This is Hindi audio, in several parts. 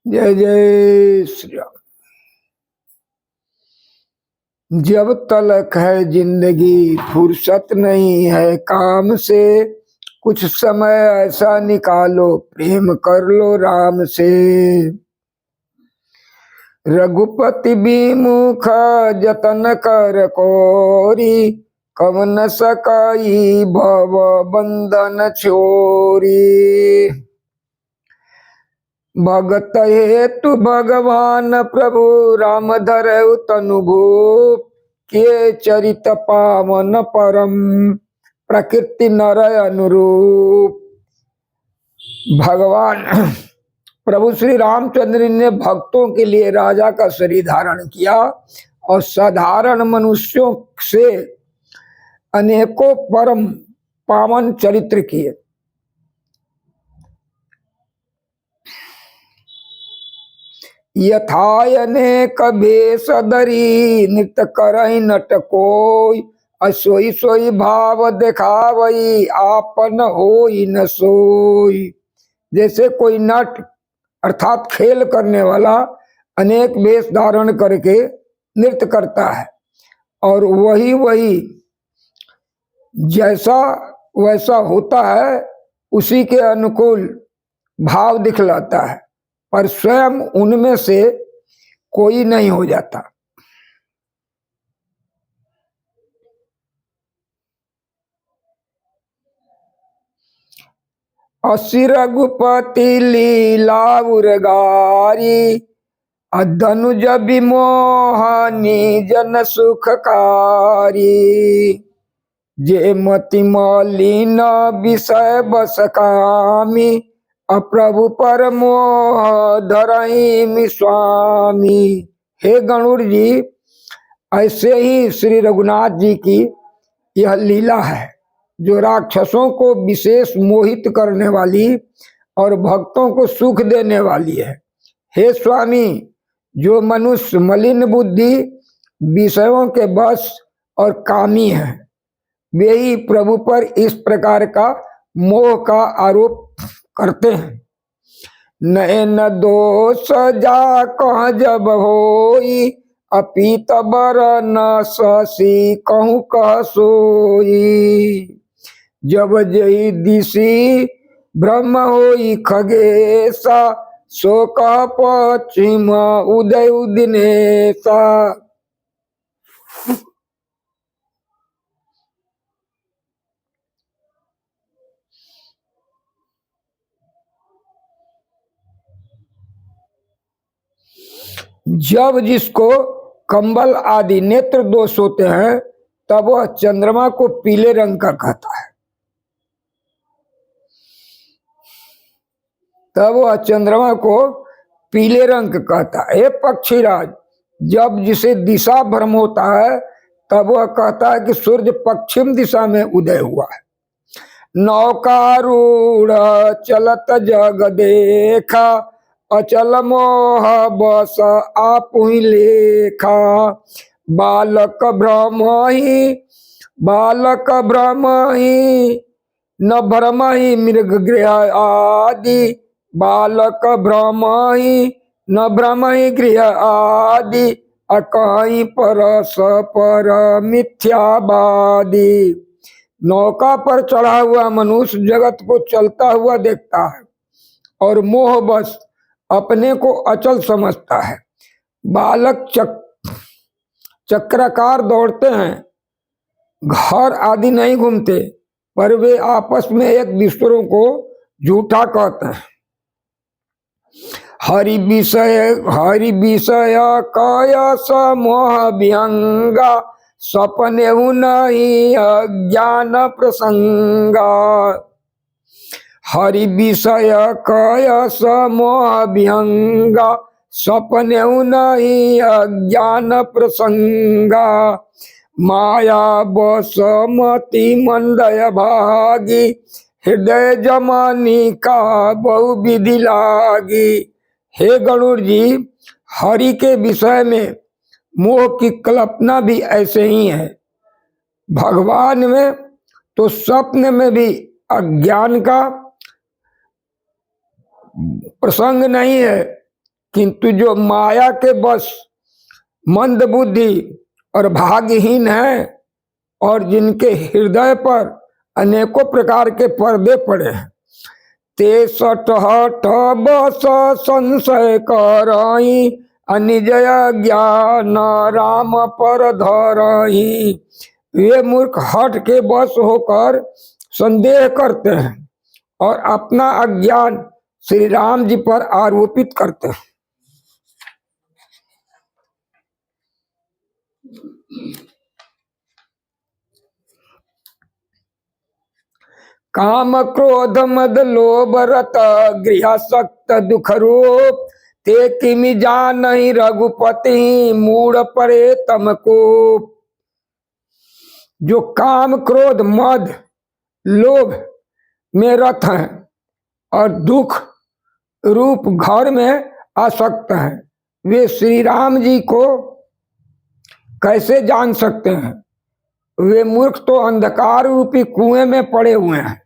जय जय श्री राम। जब तलक है जिंदगी फुर्सत नहीं है काम से, कुछ समय ऐसा निकालो प्रेम कर लो राम से। रघुपति विमुख जतन कर कोरी, कवन सकाई भव बंधन छोरी। भगत हेतु भगवान प्रभु राम धरऊ तनु भूप, के चरित पावन परम प्रकृति नर अनुरूप। भगवान प्रभु श्री रामचंद्र ने भक्तों के लिए राजा का शरीर धारण किया और साधारण मनुष्यों से अनेकों परम पावन चरित्र किए। यथायने कभे सदरी नृत्य करई नट कोई, असोई सोई भाव देखावई आपन होई न सोई। जैसे कोई नट अर्थात खेल करने वाला अनेक वेश धारण करके नृत्य करता है और वही जैसा वैसा होता है उसी के अनुकूल भाव दिखलाता है, पर स्वयं उनमें से कोई नहीं हो जाता। असि रघुपति लीला उरगारी, धनुज विमोहनी जन सुखकारी। जे मति मलिन विषय बस कामी, अप्रभु पर मोह धरई स्वामी। हे गणुर जी, ऐसे ही श्री रघुनाथ जी की यह लीला है जो राक्षसों को विशेष मोहित करने वाली और भक्तों को सुख देने वाली है। हे स्वामी, जो मनुष्य मलिन बुद्धि विषयों के बस और कामी है, वे ही प्रभु पर इस प्रकार का मोह का आरोप करते हैं। नयन दोष जा कह जब होई, अपीत बर न ससी कहूँ कह सोई। जब जई दिशी ब्रह्म होई खगेसा, सो कह पश्चिम उदय दिनेसा। जब जिसको कंबल आदि नेत्र दोष होते हैं तब वह चंद्रमा को पीले रंग का कहता है, तब वह चंद्रमा को पीले रंग कहता है। हे पक्षीराज, जब जिसे दिशा भ्रम होता है तब वह कहता है कि सूर्य पश्चिम दिशा में उदय हुआ है। नौकारूढ़ चलत जग देखा, अचल मोह बस आप ही लेखा। बालक भ्रम ही न भ्रम ही मृग गृह आदि। बालक भ्रम ही न भ्रम ही गृह आदि, अकहीं परस पर मिथ्यावादी। नौका पर चढ़ा हुआ मनुष्य जगत को चलता हुआ देखता है और मोह बस अपने को अचल समझता है। बालक चक्राकार दौड़ते हैं, घर आदि नहीं घूमते, पर वे आपस में एक दूसरों को झूठा कहते हैं। हरि विषय काय समोह विहंगा, सपने नहीं अज्ञान प्रसंगा। हरि विषय कय समोह विहंगा, सपने नहीं अज्ञान प्रसंगा। माया बसमति मंदय भागी, हृदय जमानी का बहु विधि लागी। हे गणुर जी, हरि के विषय में मोह की कल्पना भी ऐसे ही है। भगवान में तो स्वप्न में भी अज्ञान का प्रसंग नहीं है, किंतु जो माया के बस मंद बुद्धि और भाग्यहीन है और जिनके हृदय पर अनेकों प्रकार के पर्दे पड़े हैं, ते सटहट बस संशय करई अनिजय ज्ञान राम पर धरई। वे मूर्ख हट के बस होकर संदेह करते हैं और अपना अज्ञान श्री राम जी पर आरोपित करते हैं। काम क्रोध मद लोभ रत गृहसक्त दुख रूप ते किमि जानहि रघुपति मूढ़ परे तमको। जो काम क्रोध मद लोभ में रत हैं और दुख रूप घर में आसक्त हैं, वे श्री राम जी को कैसे जान सकते हैं? वे मूर्ख तो अंधकार रूपी कुएं में पड़े हुए हैं।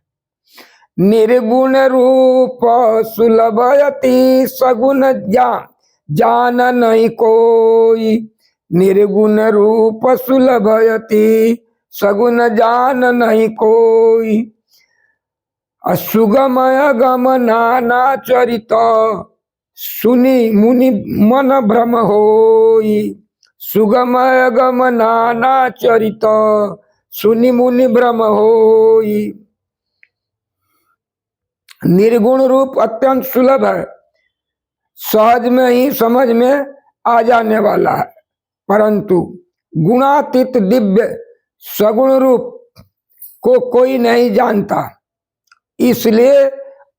निर्गुण रूप सुलभयति सगुण जान नहीं कोई। निर्गुण रूप सुलभयति सगुण जान नहीं कोई। सुगमय गम नाना चरित सुनी मुनि मन भ्रम होई। सुगमय गम नाना चरित सुनि मुनि भ्रम होई। निर्गुण रूप अत्यंत सुलभ है, सहज में ही समझ में आ जाने वाला है, परंतु गुणातीत दिव्य सगुण रूप को कोई नहीं जानता। इसलिए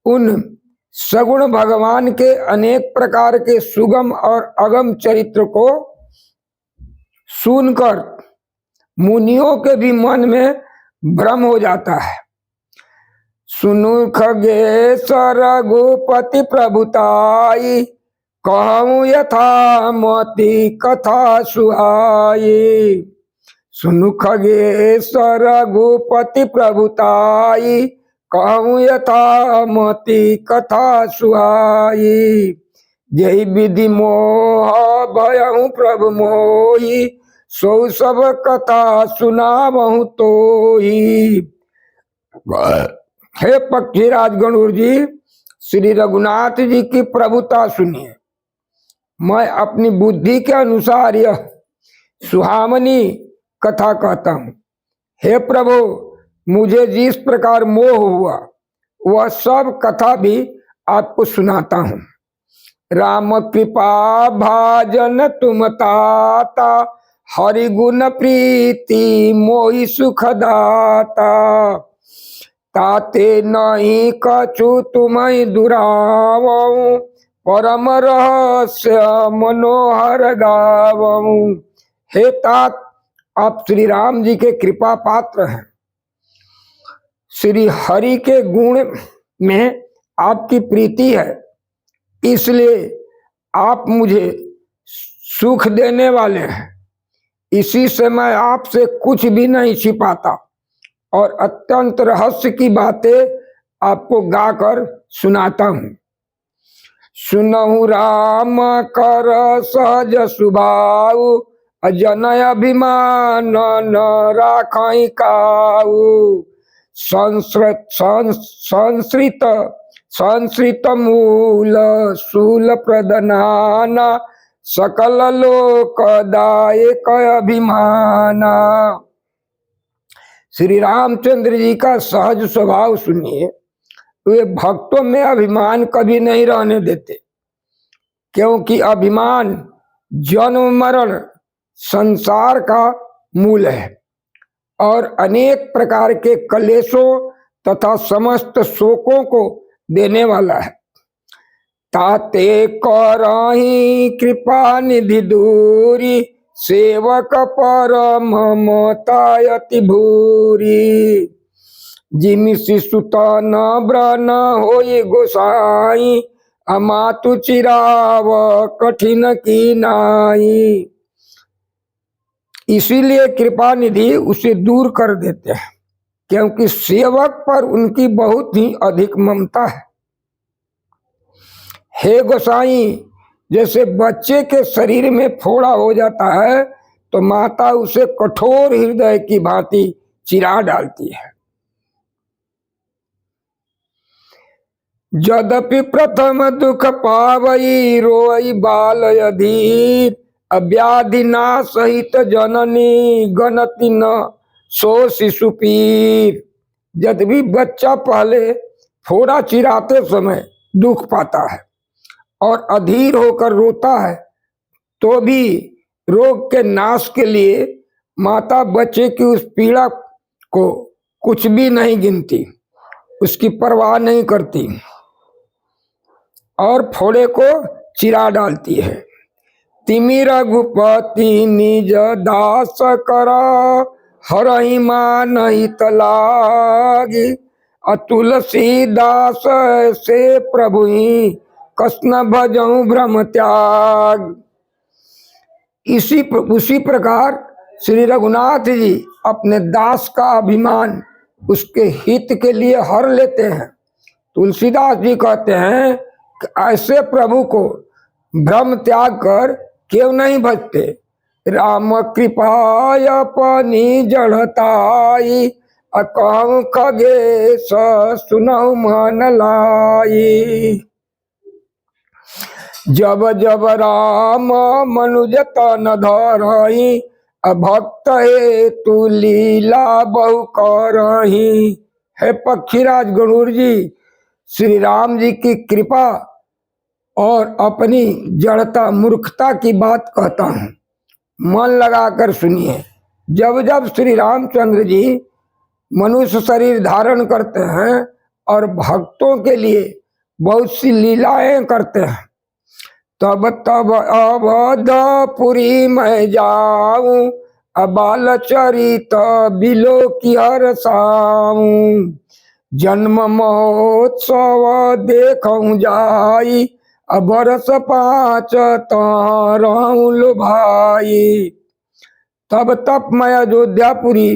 उन सगुण भगवान के अनेक प्रकार के सुगम और अगम चरित्र को सुनकर मुनियों के भी मन में भ्रम हो जाता है। सुनु खगेश रघुपति प्रभुताई कहूँ यथा मति कथा सुहाई। सुनु खगेश रघुपति प्रभुताई कहूँ यथा मति कथा सुहाई। जय विधि मोह भयहु प्रभु मोही सो सब कथा सुनावहु तोही। हे पक्षीराज गणुर जी, श्री रघुनाथ जी की प्रभुता सुनिए। मैं अपनी बुद्धि के अनुसार यह सुहावनी कथा कहता हूँ। हे प्रभु, मुझे जिस प्रकार मोह हुआ वह सब कथा भी आपको सुनाता हूँ। राम कृपा भाजन तुम ताता हरि गुण प्रीति मोहि सुख दाता। ताते नहीं कछु तुम्हें दुरावऊं परम रहस्य मनोहर गावऊं। हे तात, आप श्री राम जी के कृपा पात्र हैं। श्री हरि के गुण में आपकी प्रीति है, इसलिए आप मुझे सुख देने वाले हैं। इसी से मैं आपसे कुछ भी नहीं छिपाता और अत्यंत रहस्य की बातें आपको गाकर सुनाता हूँ। सुनहु राम कर सहज सुभाऊ अजनय अभिमान न राखई काऊ। संश्रित मूल शूल प्रदनाना सकल लोक दायक अभिमाना। श्री रामचंद्र जी का सहज स्वभाव सुनिए। वे भक्तों में अभिमान कभी नहीं रहने देते, क्योंकि अभिमान जन्म मरण संसार का मूल है और अनेक प्रकार के कलेशों तथा समस्त शोकों को देने वाला है। ताते करहि कृपा निधि दूरी सेवक पर ममतायति भूरी। जिमि शिशुत न ब्रन होई गोसाई अमातु चिराव कठिन की नाई। इसीलिए कृपा निधि उसे दूर कर देते हैं, क्योंकि सेवक पर उनकी बहुत ही अधिक ममता है। हे गोसाई, जैसे बच्चे के शरीर में फोड़ा हो जाता है तो माता उसे कठोर हृदय की भांति चिरा डालती है। यद्यपि प्रथम दुख पावई रोई बाल अधीर, अव्याधि ना सहित जननी गणति न सो शिशु पीर। यद्यपि बच्चा पहले फोड़ा चिराते समय दुख पाता है और अधीर होकर रोता है, तो भी रोग के नाश के लिए माता बच्चे की उस पीड़ा को कुछ भी नहीं गिनती, उसकी परवाह नहीं करती और फोड़े को चिरा डालती है। तिमि रघुपति निज दास करा, हरहि मान हित लागी। तुलसी दास से प्रभु ही कृष्ण भजऊ भ्रम त्याग। उसी प्रकार श्री रघुनाथ जी अपने दास का अभिमान उसके हित के लिए हर लेते हैं। तुलसीदास जी कहते हैं कि ऐसे प्रभु को भ्रम त्याग कर क्यों नहीं भजते। राम कृपाय अपनी जड़ताई, कहूँ खगेश सुनऊ मन लाई। जब जब राम मनुज तन धरही, भक्त हे तू लीला बहु करही। है पक्षीराज गणुर जी, श्री राम जी की कृपा और अपनी जड़ता मूर्खता की बात कहता हूँ, मन लगाकर सुनिए। जब जब श्री रामचंद्र जी मनुष्य शरीर धारण करते हैं और भक्तों के लिए बहुत सी लीलाएं करते हैं, तब तब अवधपुरी मैं जाऊं, बाल चरित बिलो की हर साऊं। जन्म महोत्सव देखूं जाई, बरस 5 ताराऊं लो भाई। तब तब मैं अयोध्यापुरी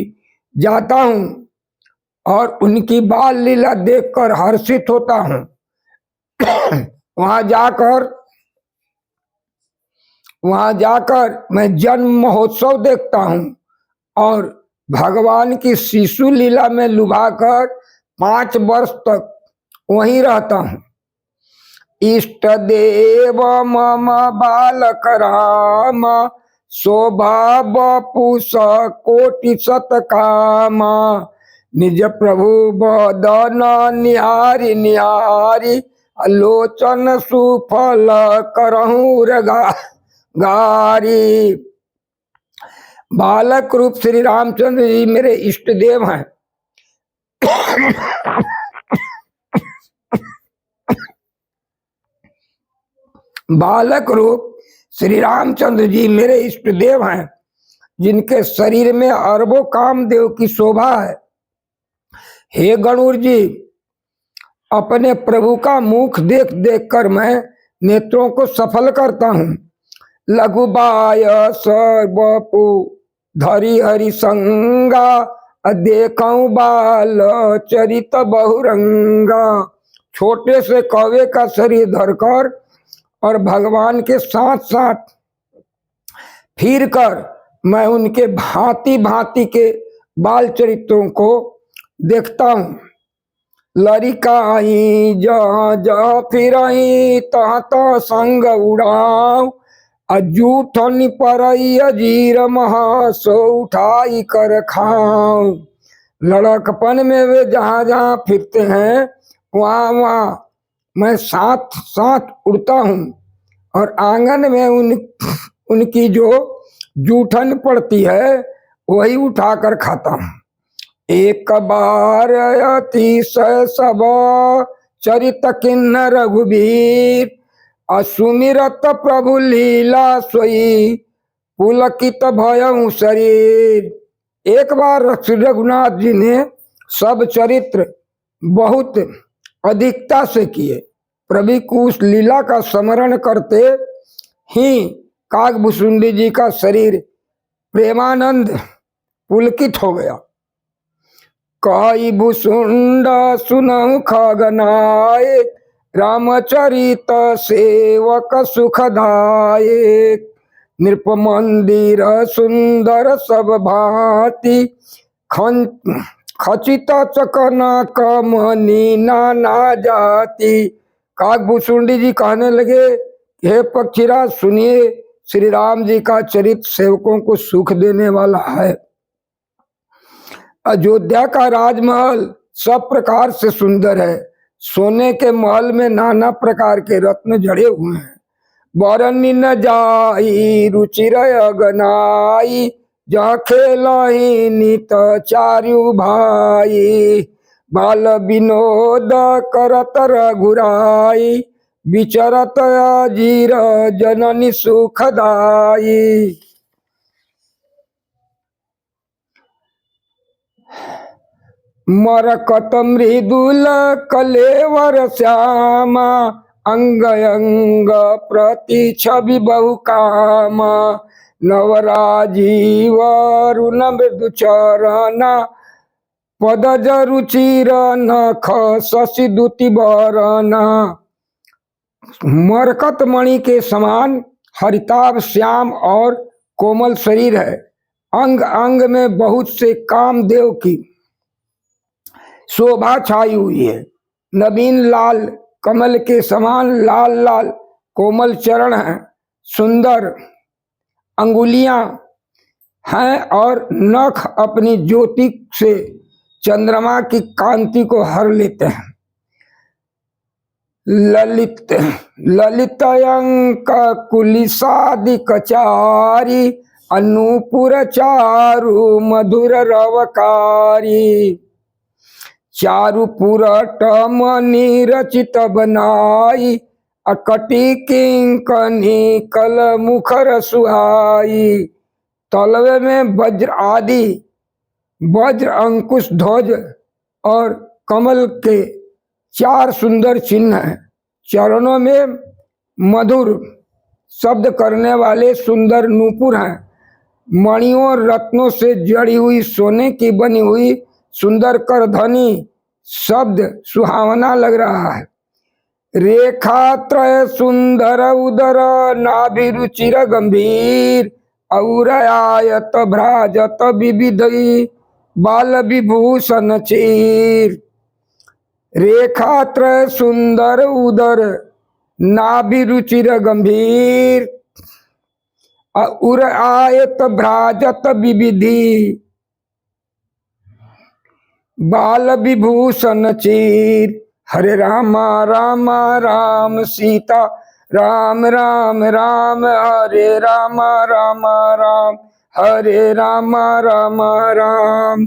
जाता हूँ और उनकी बाल लीला देखकर हर्षित होता हूँ। वहां जाकर मैं जन्म महोत्सव देखता हूँ और भगवान की शिशु लीला में लुभाकर 5 वर्ष तक वहीं रहता हूँ। इष्ट देव मम बालक राम, शोभा बपुष कोटि सत कामा। निज प्रभु बदन निहारी निहारी, लोचन सुफल करहूँ गारी। बालक रूप श्री रामचंद्र जी मेरे इष्ट देव हैं। बालक रूप श्री रामचंद्र जी मेरे इष्ट देव हैं, जिनके शरीर में अरबों कामदेव की शोभा है। हे गणुर जी, अपने प्रभु का मुख देख देख कर मैं नेत्रों को सफल करता हूँ। लघुबाय सर्वपु धरी हरि संगा, देखऊं बाल चरित बहुरंगा। छोटे से कौवे का शरीर धरकर और भगवान के साथ साथ फिर कर मैं उनके भांति भांति के बाल चरित्रों को देखता हूँ। लरिकाई जहाँ जहाँ फिरही तहाँ तहाँ संग उड़ाऊं, जूठन परई अजीर महासो उठाई कर खाऊं। लड़कपन में वे जहाँ जहाँ फिरते हैं वहाँ वहाँ मैं साथ साथ उड़ता हूँ और आंगन में उनकी जो जूठन पड़ती है वही उठाकर खाता हूँ। एक बार अतिशय सब चरित किन्न रघुबीर, असुमिरत प्रभु लीला सोई पुलकित भयउ शरीर। एक बार श्री रघुनाथ जी ने सब चरित्र बहुत अधिकता से किए। प्रभु को उस लीला का स्मरण करते ही काकभुसुंडी जी का शरीर प्रेमानंद पुलकित हो गया। कई भुसुंड सुनऊ खगनाए, रामचरित सेवक सुखदायक, नृप मंदिर सुंदर सब भांति, खचित चकना कमनी नाना जाति। काकभूषुंडी जी कहने लगे, हे पक्षीराज सुनिए, श्री राम जी का चरित्र सेवकों को सुख देने वाला है। अयोध्या का राजमहल सब प्रकार से सुंदर है। सोने के महल में नाना प्रकार के रत्न जड़े हुए हैं। बरनी न जाई रुचिर अगनाई, जहाँ खेलहि नित चारु भाई। बाल विनोद करत रघुराई, विचरत अजीर जननी सुखदाई। मरकत मृदुल कलेवर श्यामा, अंग अंग प्रति छवि बहुकामा। नवराजीव रुन मृदु चरण, पदज रुचिर नख शशि दुति बरना। मरकत मणि के समान हरिताभ श्याम और कोमल शरीर है। अंग अंग में बहुत से कामदेव की शोभा छाई हुई है। नवीन लाल कमल के समान लाल लाल कोमल चरण हैं। सुंदर अंगुलियां हैं और नख अपनी ज्योति से चंद्रमा की कांति को हर लेते हैं। ललित ललित अंक कुलिसादि कचारी, अनूपुर चारु मधुर रवकारी। चारु पुरट मणि रचित बनाई, अकटी किंकनी कल मुखर सुहाई। तलवे में वज्र आदि वज्र अंकुश ध्वज और कमल के 4 सुंदर चिन्ह हैं। चरणों में मधुर शब्द करने वाले सुंदर नूपुर हैं। मणियों और रत्नों से जड़ी हुई सोने की बनी हुई सुंदर करधनी शब्द सुहावना लग रहा है। रेखा त्रय सुंदर उदर नाभि रुचिर गंभीर, और आयत भ्राजत विविधि बाल विभूषण चीर। रेखा त्रय सुंदर उदर नाभि रुचिर गंभीर, और आयत भ्राजत विविधि बाल विभूषण चीर। हरे राम राम राम सीता राम राम राम, हरे राम राम राम हरे राम राम राम।